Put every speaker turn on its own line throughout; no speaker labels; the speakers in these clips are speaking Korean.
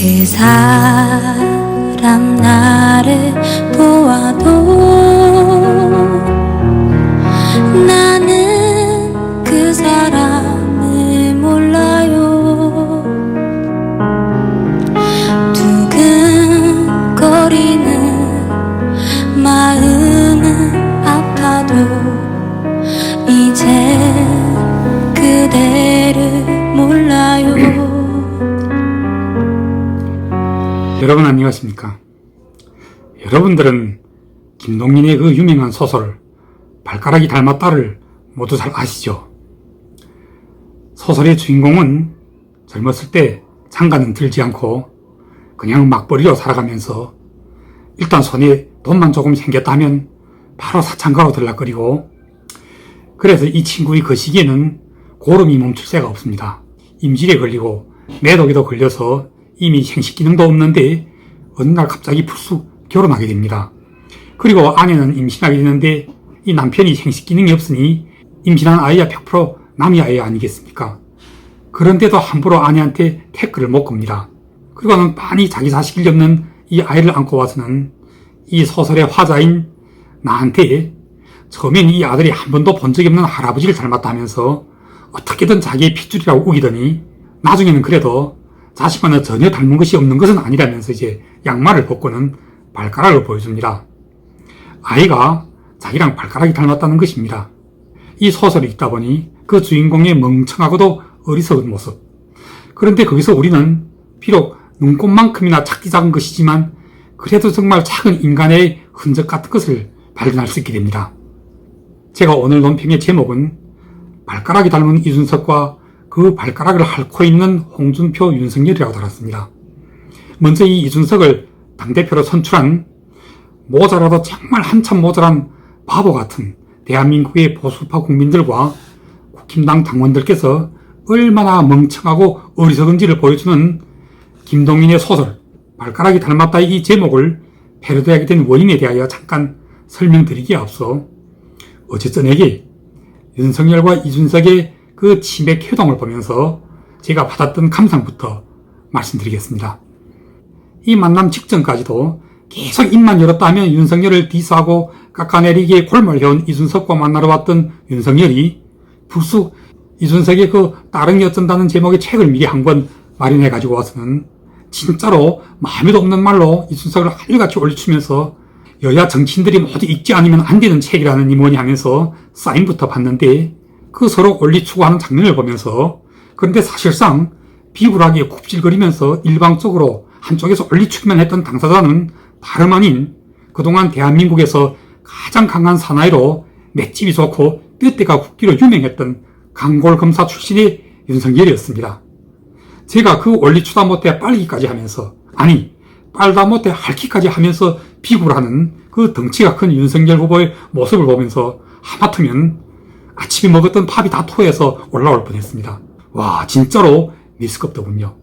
그 사람 나를 보아도 나는 그 사람을 몰라요. 두근거리는 마음은 아파도 이제 그대를 몰라요.
여러분 안녕하십니까? 여러분들은 김동인의 그 유명한 소설 발가락이 닮았다를 모두 잘 아시죠? 소설의 주인공은 젊었을 때 장가는 들지 않고 그냥 막벌이로 살아가면서 일단 손에 돈만 조금 생겼다 하면 바로 사창가로 들락거리고, 그래서 이 친구의 그 시기에는 고름이 멈출 새가 없습니다. 임질에 걸리고 매독에도 걸려서 이미 생식 기능도 없는데 어느 날 갑자기 불쑥 결혼하게 됩니다. 그리고 아내는 임신하게 되는데 이 남편이 생식 기능이 없으니 임신한 아이야 100% 남의 아이 아니겠습니까? 그런데도 함부로 아내한테 태클을 못 겁니다. 그리고는 빤히 자기 자식이 없는 이 아이를 안고 와서는 이 소설의 화자인 나한테 처음엔 이 아들이 한 번도 본 적이 없는 할아버지를 닮았다면서 어떻게든 자기의 핏줄이라고 우기더니 나중에는 그래도 자식과는 전혀 닮은 것이 없는 것은 아니라면서 이제 양말을 벗고는 발가락을 보여줍니다. 아이가 자기랑 발가락이 닮았다는 것입니다. 이 소설을 읽다 보니 그 주인공의 멍청하고도 어리석은 모습, 그런데 거기서 우리는 비록 눈곱만큼이나 작디 작은 것이지만 그래도 정말 작은 인간의 흔적 같은 것을 발견할 수 있게 됩니다. 제가 오늘 논평의 제목은 발가락이 닮은 이준석과 그 발가락을 핥고 있는 홍준표, 윤석열이라고 달았습니다. 먼저 이 이준석을 당대표로 선출한 모자라도 정말 한참 모자란 바보 같은 대한민국의 보수파 국민들과 국힘당 당원들께서 얼마나 멍청하고 어리석은지를 보여주는 김동인의 소설 발가락이 닮았다 이 제목을 패러디하게 된 원인에 대하여 잠깐 설명드리기에 앞서 어제 저녁에 윤석열과 이준석의 그 치맥 회동을 보면서 제가 받았던 감상부터 말씀드리겠습니다. 이 만남 직전까지도 계속 입만 열었다 하면 윤석열을 디스하고 깎아내리기에 골몰해온 이준석과 만나러 왔던 윤석열이 불쑥 이준석의 그 따릉이 어쩐다는 제목의 책을 미리 한 권 마련해 가지고 와서는 진짜로 마음에도 없는 말로 이준석을 한일같이 올려치면서 여야 정치인들이 모두 읽지 않으면 안 되는 책이라는 뭐니 하면서 사인부터 받는데, 그 서로 올리추구하는 장면을 보면서, 그런데 사실상 비굴하게 굽질거리면서 일방적으로 한쪽에서 올리추기만 했던 당사자는 다름 아닌 그동안 대한민국에서 가장 강한 사나이로 맷집이 좋고 뼈대가 굵기로 유명했던 강골검사 출신의 윤석열이었습니다. 제가 그 올리추다 못해 빨기까지 하면서, 아니 빨다 못해 핥기까지 하면서 비굴하는 그 덩치가 큰 윤석열 후보의 모습을 보면서 하마터면 아침에 먹었던 밥이 다 토해서 올라올 뻔했습니다. 와, 진짜로 미스껍더군요.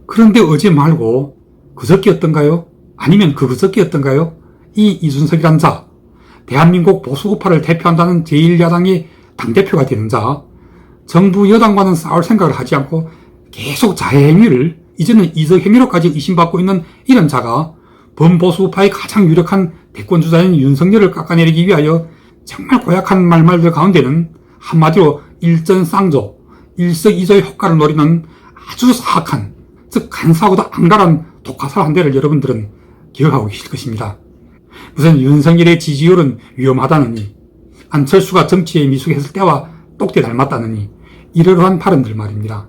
그런데 어제 말고 그저께였던가요? 아니면 그저께였던가요? 이 이준석이란 자, 대한민국 보수 우파를 대표한다는 제1야당의 당대표가 되는 자, 정부 여당과는 싸울 생각을 하지 않고 계속 자해 행위를, 이제는 이적 행위로까지 의심받고 있는 이런 자가 범보수 우파의 가장 유력한 대권주자인 윤석열을 깎아내리기 위하여 정말 고약한 말말들 가운데는 한마디로 일전쌍조, 일석이조의 효과를 노리는 아주 사악한, 즉 간사하고도 앙갈한 독화살 한 대를 여러분들은 기억하고 계실 것입니다. 무슨 윤석열의 지지율은 위험하다느니, 안철수가 정치에 미숙했을 때와 똑대 닮았다느니, 이러한 발언들 말입니다.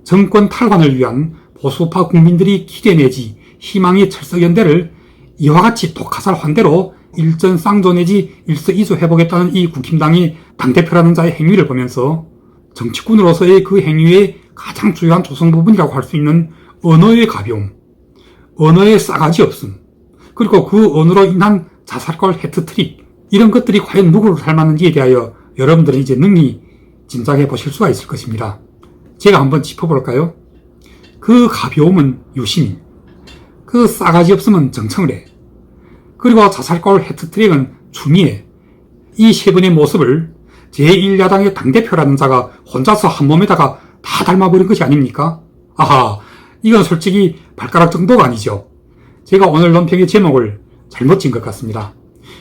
정권 탈환을 위한 보수파 국민들이 기대내지 희망의 철석연대를 이와 같이 독화살 환대로 일전쌍조 내지 일석이조 해보겠다는 이 국힘당의 당대표라는 자의 행위를 보면서 정치꾼으로서의 그 행위의 가장 중요한 조성 부분이라고 할 수 있는 언어의 가벼움, 언어의 싸가지 없음, 그리고 그 언어로 인한 자살골 해트트릭, 이런 것들이 과연 누구를 닮았는지에 대하여 여러분들은 이제 능히 짐작해 보실 수가 있을 것입니다. 제가 한번 짚어볼까요? 그 가벼움은 유시민, 그 싸가지 없음은 정청래, 그리고 자살골 해트트릭은 추미애, 이 세 분의 모습을 제1야당의 당대표라는 자가 혼자서 한 몸에다가 다 닮아버린 것이 아닙니까? 아하, 이건 솔직히 발가락 정도가 아니죠. 제가 오늘 논평의 제목을 잘못 지은 것 같습니다.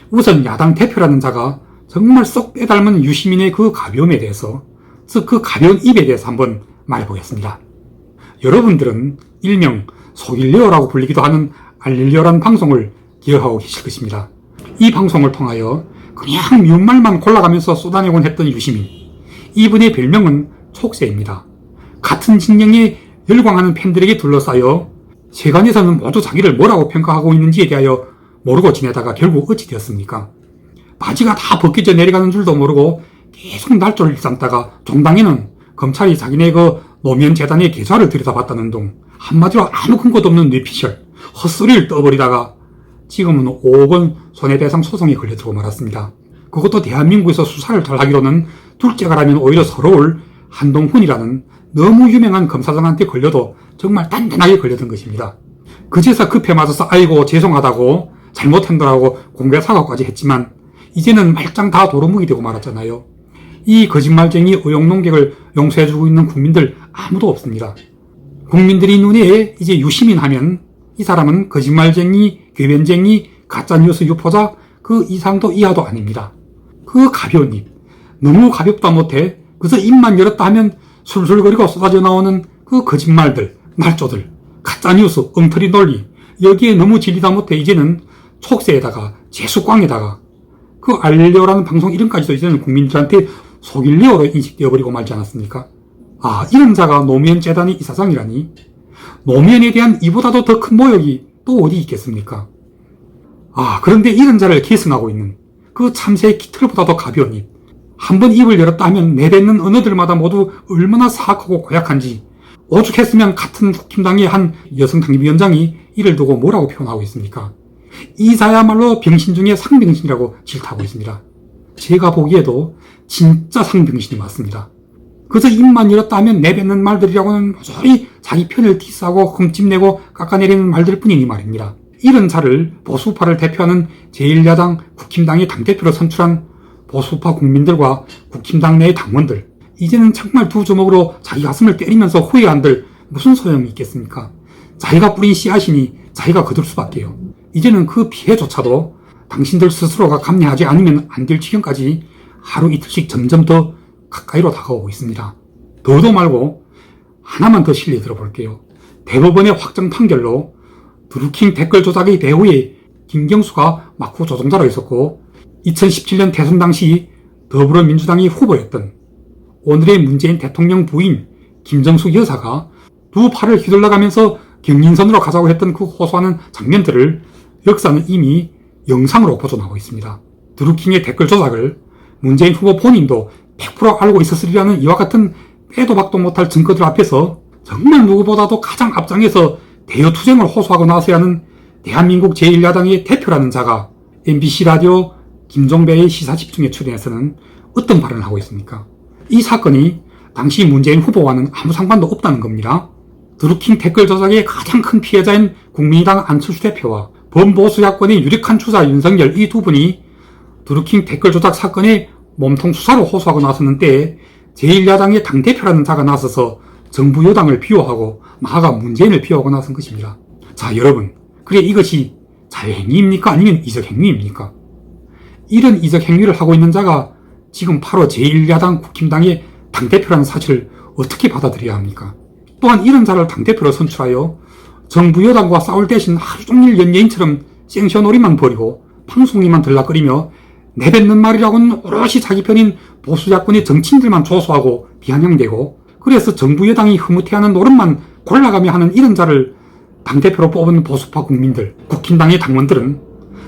우선 야당 대표라는 자가 정말 쏙 빼닮은 유시민의 그 가벼움에 대해서, 즉 그 가벼운 입에 대해서 한번 말해보겠습니다. 여러분들은 일명 속일레오라고 불리기도 하는 알릴레오라는 방송을 기억하고 계실 것입니다. 이 방송을 통하여 그냥 미운 말만 골라가면서 쏟아내곤 했던 유시민, 이분의 별명은 촉새입니다. 같은 진영에 열광하는 팬들에게 둘러싸여 세간에서는 모두 자기를 뭐라고 평가하고 있는지에 대하여 모르고 지내다가 결국 어찌 되었습니까? 바지가 다 벗겨져 내려가는 줄도 모르고 계속 날조를 일삼다가 종당에는 검찰이 자기네 그 노무현 재단의 계좌를 들여다봤다는 둥, 한마디로 아무 근거도 없는 뇌피셜, 헛소리를 떠버리다가 지금은 5억 원 손해배상 소송에 걸려들고 말았습니다. 그것도 대한민국에서 수사를 잘 하기로는 둘째가 라면 오히려 서러울 한동훈이라는 너무 유명한 검사장한테 걸려도 정말 단단하게 걸려든 것입니다. 그제서 급해 맞아서 아이고 죄송하다고 잘못한다고 공개 사과까지 했지만 이제는 말짱 다 도루묵이 되고 말았잖아요. 이 거짓말쟁이 의혹농객을 용서해주고 있는 국민들 아무도 없습니다. 국민들이 눈에 이제 유시민 하면 이 사람은 거짓말쟁이, 궤변쟁이, 가짜뉴스 유포자 그 이상도 이하도 아닙니다. 그 가벼운 입, 너무 가볍다 못해 그래서 입만 열었다 하면 술술거리고 쏟아져 나오는 그 거짓말들, 말조들, 가짜뉴스, 엉터리 논리, 여기에 너무 질리다 못해 이제는 촉새에다가 재수광에다가 그 알릴레오라는 방송 이름까지도 이제는 국민들한테 속일레오로 인식되어버리고 말지 않았습니까? 아, 이런 자가 노무현 재단의 이사장이라니? 노무현에 대한 이보다도 더 큰 모욕이 또 어디 있겠습니까? 아, 그런데 이런 자를 계승하고 있는 그 참새의 깃털보다도 가벼운 입, 한번 입을 열었다 하면 내뱉는 언어들마다 모두 얼마나 사악하고 고약한지 오죽했으면 같은 국힘당의 한 여성 당협위원장이 이를 두고 뭐라고 표현하고 있습니까? 이 자야말로 병신 중에 상병신이라고 질타하고 있습니다. 제가 보기에도 진짜 상병신이 맞습니다. 그래서 입만 열었다 하면 내뱉는 말들이라고는 모조리 자기 편을 디스하고 흠집내고 깎아내리는 말들 뿐이니 말입니다. 이런 자를 보수파를 대표하는 제1야당 국힘당의 당대표로 선출한 보수파 국민들과 국힘당 내의 당원들, 이제는 정말 두 주먹으로 자기 가슴을 때리면서 후회한들 무슨 소용이 있겠습니까? 자기가 뿌린 씨앗이니 자기가 거둘 수밖에요. 이제는 그 피해조차도 당신들 스스로가 감내하지 않으면 안 될 지경까지 하루 이틀씩 점점 더 가까이로 다가오고 있습니다. 더도 말고 하나만 더 실례 들어볼게요. 대법원의 확정 판결로 드루킹 댓글 조작의 배후에 김경수가 막후 조종자로 있었고 2017년 대선 당시 더불어민주당의 후보였던 오늘의 문재인 대통령 부인 김정숙 여사가 두 팔을 휘둘러가면서 경인선으로 가자고 했던 그 호소하는 장면들을 역사는 이미 영상으로 보존하고 있습니다. 드루킹의 댓글 조작을 문재인 후보 본인도 100% 알고 있었으리라는 이와 같은 빼도 박도 못할 증거들 앞에서 정말 누구보다도 가장 앞장에서 대여투쟁을 호소하고 나서야 하는 대한민국 제1야당의 대표라는 자가 MBC 라디오 김종배의 시사집중에 출연해서는 어떤 발언을 하고 있습니까? 이 사건이 당시 문재인 후보와는 아무 상관도 없다는 겁니다. 드루킹 댓글 조작의 가장 큰 피해자인 국민의당 안철수 대표와 범보수 야권의 유력한 주자 윤석열 이 두 분이 드루킹 댓글 조작 사건의 몸통 수사로 호소하고 나서는 때에 제1야당의 당대표라는 자가 나서서 정부 여당을 비호하고 나아가 문재인을 비호하고 나선 것입니다. 자, 여러분, 그래 이것이 자해행위입니까? 아니면 이적행위입니까? 이런 이적행위를 하고 있는 자가 지금 바로 제1야당 국힘당의 당대표라는 사실을 어떻게 받아들여야 합니까? 또한 이런 자를 당대표로 선출하여 정부 여당과 싸울 대신 하루 종일 연예인처럼 생쇼놀이만 벌이고 방송이만 들락거리며 내뱉는 말이라고는 오롯이 자기 편인 보수 야권의 정치인들만 조소하고 비아냥대고 그래서 정부 여당이 흐뭇해하는 노릇만 골라가며 하는 이런 자를 당대표로 뽑은 보수파 국민들, 국힘당의 당원들은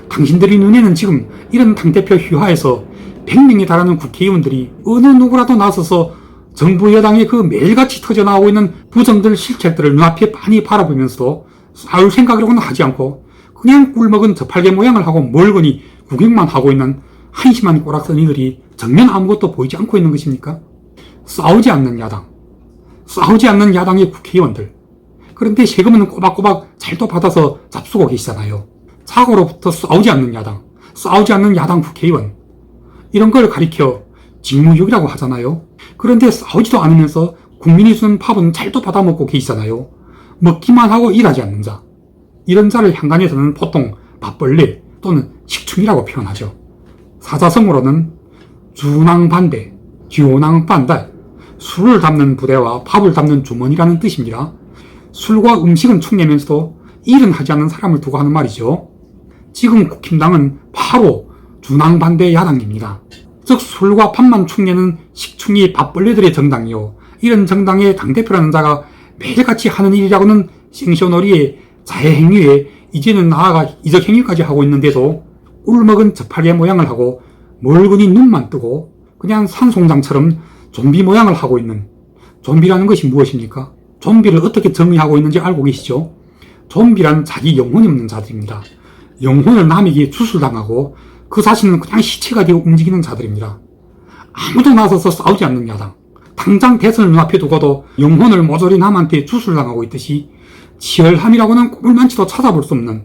당신들의 눈에는 지금 이런 당대표 휘하에서 100명에 달하는 국회의원들이 어느 누구라도 나서서 정부 여당의 그 매일같이 터져나오고 있는 부정들 실책들을 눈앞에 빤히 바라보면서도 싸울 생각이라고는 하지 않고 그냥 꿀먹은 저팔계 모양을 하고 멀거니 구경만 하고 있는 한심한 꼬락서니들이 정면 아무것도 보이지 않고 있는 것입니까? 싸우지 않는 야당, 싸우지 않는 야당의 국회의원들, 그런데 세금은 꼬박꼬박 잘도 받아서 잡수고 계시잖아요. 사고로부터 싸우지 않는 야당, 싸우지 않는 야당 국회의원, 이런 걸 가리켜 직무유기라고 하잖아요. 그런데 싸우지도 않으면서 국민이 주는 밥은 잘도 받아먹고 계시잖아요. 먹기만 하고 일하지 않는 자, 이런 자를 향간에서는 보통 밥벌레 또는 식충이라고 표현하죠. 사자성어로는 주낭반대, 교낭반달, 술을 담는 부대와 밥을 담는 주머니라는 뜻입니다. 술과 음식은 축내면서도 일은 하지 않는 사람을 두고 하는 말이죠. 지금 국힘당은 바로 주낭반대 야당입니다. 즉 술과 밥만 축내는 식충이 밥벌레들의 정당이요, 이런 정당의 당대표라는 자가 매일같이 하는 일이라고는 생쇼놀이에 자해행위에 이제는 나아가 이적행위까지 하고 있는데도 꿀먹은 저팔계 모양을 하고 멀거니 눈만 뜨고 그냥 산송장처럼 좀비 모양을 하고 있는, 좀비라는 것이 무엇입니까? 좀비를 어떻게 정의하고 있는지 알고 계시죠? 좀비란 자기 영혼이 없는 자들입니다. 영혼을 남에게 주술당하고 그 자신은 그냥 시체가 되어 움직이는 자들입니다. 아무도 나서서 싸우지 않는 야당, 당장 대선을 눈앞에 두고도 영혼을 모조리 남한테 주술당하고 있듯이 치열함이라고는 꿀만치도 찾아볼 수 없는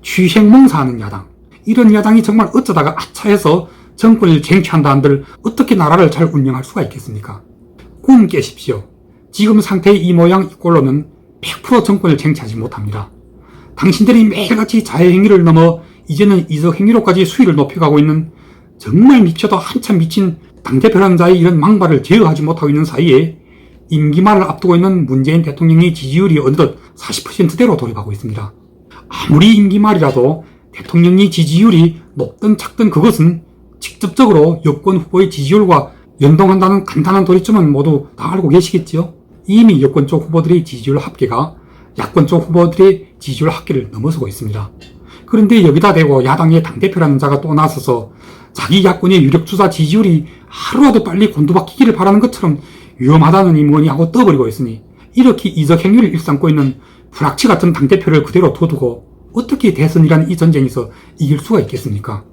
취생몽사하는 야당, 이런 야당이 정말 어쩌다가 아차해서 정권을 쟁취한다 한들 어떻게 나라를 잘 운영할 수가 있겠습니까? 꿈 깨십시오. 지금 상태의 이 모양 이꼴로는 100% 정권을 쟁취하지 못합니다. 당신들이 매일같이 자해행위를 넘어 이제는 이적행위로까지 수위를 높여가고 있는, 정말 미쳐도 한참 미친 당대표라는 자의 이런 망발을 제어하지 못하고 있는 사이에 임기말을 앞두고 있는 문재인 대통령의 지지율이 어느덧 40%대로 돌입하고 있습니다. 아무리 임기말이라도 대통령의 지지율이 높든 작든 그것은 직접적으로 여권 후보의 지지율과 연동한다는 간단한 도리점은 모두 다 알고 계시겠지요? 이미 여권 쪽 후보들의 지지율 합계가 야권 쪽 후보들의 지지율 합계를 넘어서고 있습니다. 그런데 여기다 대고 야당의 당대표라는 자가 또 나서서 자기 야권의 유력주자 지지율이 하루라도 빨리 곤두박히기를 바라는 것처럼 위험하다느니 뭐니 하고 떠버리고 있으니, 이렇게 이적행위를 일삼고 있는 불악취 같은 당대표를 그대로 둬두고 어떻게 대선이라는 이 전쟁에서 이길 수가 있겠습니까?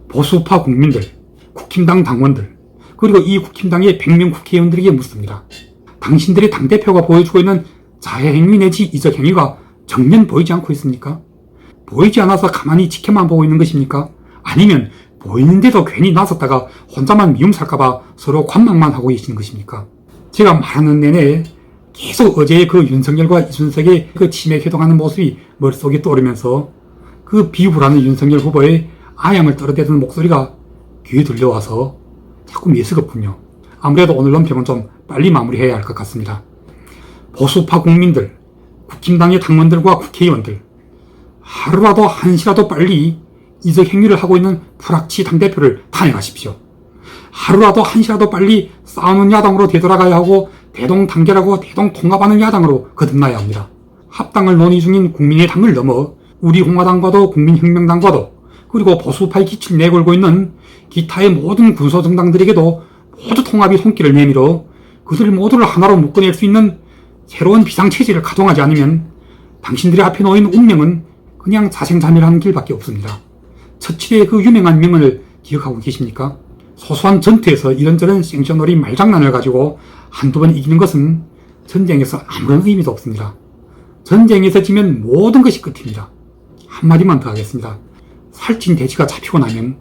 보수파 국민들, 국힘당 당원들, 그리고 이 국힘당의 100명 국회의원들에게 묻습니다. 당신들의 당대표가 보여주고 있는 자해행위 내지 이적행위가 정면 보이지 않고 있습니까? 보이지 않아서 가만히 지켜만 보고 있는 것입니까? 아니면 보이는데도 괜히 나섰다가 혼자만 미움 살까봐 서로 관망만 하고 계시는 것입니까? 제가 말하는 내내 계속 어제의 그 윤석열과 이준석의 그 치맥회동하는 모습이 머릿속에 떠오르면서 그 비굴하는 윤석열 후보의 아양을 떨어대는 목소리가 귀에 들려와서 자꾸 미스겁군요. 아무래도 오늘 논평은 좀 빨리 마무리해야 할 것 같습니다. 보수파 국민들, 국힘당의 당원들과 국회의원들, 하루라도 한시라도 빨리 이적행위를 하고 있는 불악취 당대표를 탄핵하십시오. 하루라도 한시라도 빨리 싸우는 야당으로 되돌아가야 하고 대동단결하고 대동통합하는 야당으로 거듭나야 합니다. 합당을 논의 중인 국민의당을 넘어 우리공화당과도 국민혁명당과도 그리고 보수파의 기치를 내걸고 있는 기타의 모든 군소정당들에게도 모두 통합의 손길을 내밀어 그들 모두를 하나로 묶어낼 수 있는 새로운 비상체제를 가동하지 않으면 당신들의 앞에 놓인 운명은 그냥 자생자멸하는 길밖에 없습니다. 처칠의 그 유명한 명언을 기억하고 계십니까? 소소한 전투에서 이런저런 생쇼놀이 말장난을 가지고 한두 번 이기는 것은 전쟁에서 아무런 의미도 없습니다. 전쟁에서 지면 모든 것이 끝입니다. 한마디만 더 하겠습니다. 살찐 돼지가 잡히고 나면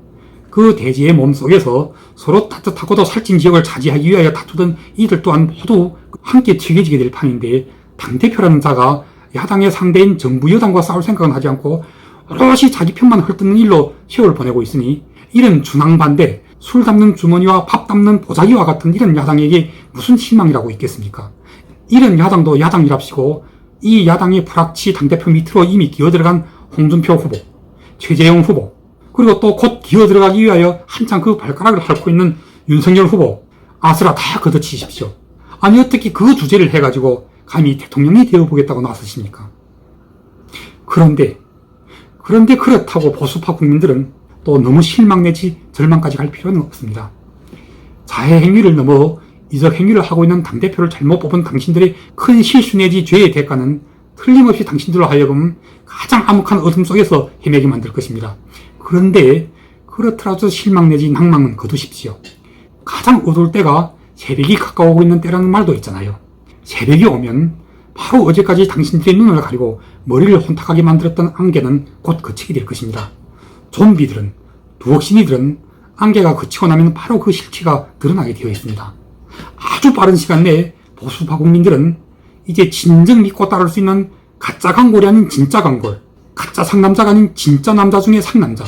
그 돼지의 몸속에서 서로 따뜻하고도 살찐 지역을 차지하기 위하여 다투던 이들 또한 모두 함께 튀겨지게 될 판인데, 당대표라는 자가 야당의 상대인 정부 여당과 싸울 생각은 하지 않고 오롯이 자기 편만 헐뜯는 일로 세월을 보내고 있으니, 이런 준항반대, 술 담는 주머니와 밥 담는 보자기와 같은 이런 야당에게 무슨 희망이라고 있겠습니까? 이런 야당도 야당이랍시고 이 야당의 불악취 당대표 밑으로 이미 기어들어간 홍준표 후보, 최재형 후보, 그리고 또 곧 기어들어가기 위하여 한창 그 발가락을 핥고 있는 윤석열 후보, 아스라 다 걷어치십시오. 아니 어떻게 그 주제를 해가지고 감히 대통령이 되어보겠다고 나서십니까? 그런데 그렇다고 보수파 국민들은 또 너무 실망 내지 절망까지 갈 필요는 없습니다. 자해행위를 넘어 이적행위를 하고 있는 당대표를 잘못 뽑은 당신들의 큰 실수 내지 죄의 대가는 틀림없이 당신들로 하여금 가장 암흑한 어둠 속에서 헤매게 만들 것입니다. 그런데 그렇더라도 실망 내지 낭망은 거두십시오. 가장 어두울 때가 새벽이 가까워오고 있는 때라는 말도 있잖아요. 새벽이 오면 바로 어제까지 당신들의 눈을 가리고 머리를 혼탁하게 만들었던 안개는 곧 그치게 될 것입니다. 좀비들은, 두억신이들은 안개가 그치고 나면 바로 그 실체가 드러나게 되어 있습니다. 아주 빠른 시간 내에 보수파 국민들은 이제 진정 믿고 따를 수 있는 가짜 강골이 아닌 진짜 강골, 가짜 상남자가 아닌 진짜 남자 중에 상남자,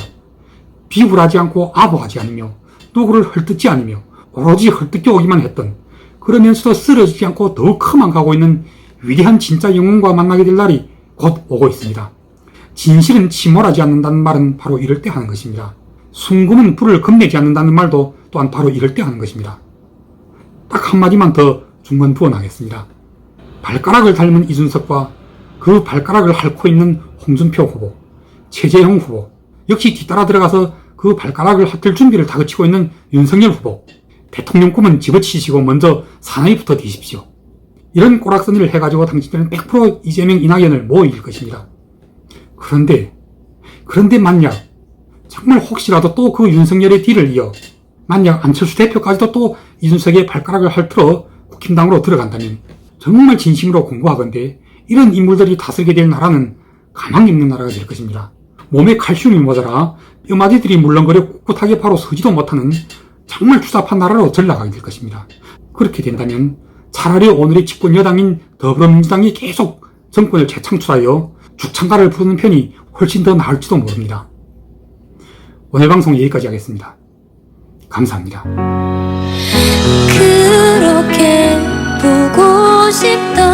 비굴하지 않고 아부하지 않으며 누구를 헐뜯지 않으며 오로지 헐뜯겨 오기만 했던, 그러면서도 쓰러지지 않고 더 커만가고 있는 위대한 진짜 영웅과 만나게 될 날이 곧 오고 있습니다. 진실은 침몰하지 않는다는 말은 바로 이럴 때 하는 것입니다. 순금은 불을 겁내지 않는다는 말도 또한 바로 이럴 때 하는 것입니다. 딱 한마디만 더 중간 부언하겠습니다. 발가락을 닮은 이준석과 그 발가락을 핥고 있는 홍준표 후보, 최재형 후보, 역시 뒤따라 들어가서 그 발가락을 핥을 준비를 다그치고 있는 윤석열 후보, 대통령 꿈은 집어치시고 먼저 사나이부터 뒤십시오. 이런 꼬락서니를 해가지고 당신들은 100% 이재명, 이낙연을 못 이길 것입니다. 그런데 만약 정말 혹시라도 또 그 윤석열의 뒤를 이어 만약 안철수 대표까지도 또 이준석의 발가락을 핥으러 국힘당으로 들어간다면 정말 진심으로 공고하건대 이런 인물들이 다스리게 될 나라는 가망이 없는 나라가 될 것입니다. 몸에 칼슘이 모자라 뼈마디들이 물렁거려 꿋꿋하게 바로 서지도 못하는 정말 추잡한 나라로 전락하게 될 것입니다. 그렇게 된다면 차라리 오늘의 집권 여당인 더불어민주당이 계속 정권을 재창출하여 죽창가를 부르는 편이 훨씬 더 나을지도 모릅니다. 오늘 방송 여기까지 하겠습니다. 감사합니다.
그렇게 보고 싶던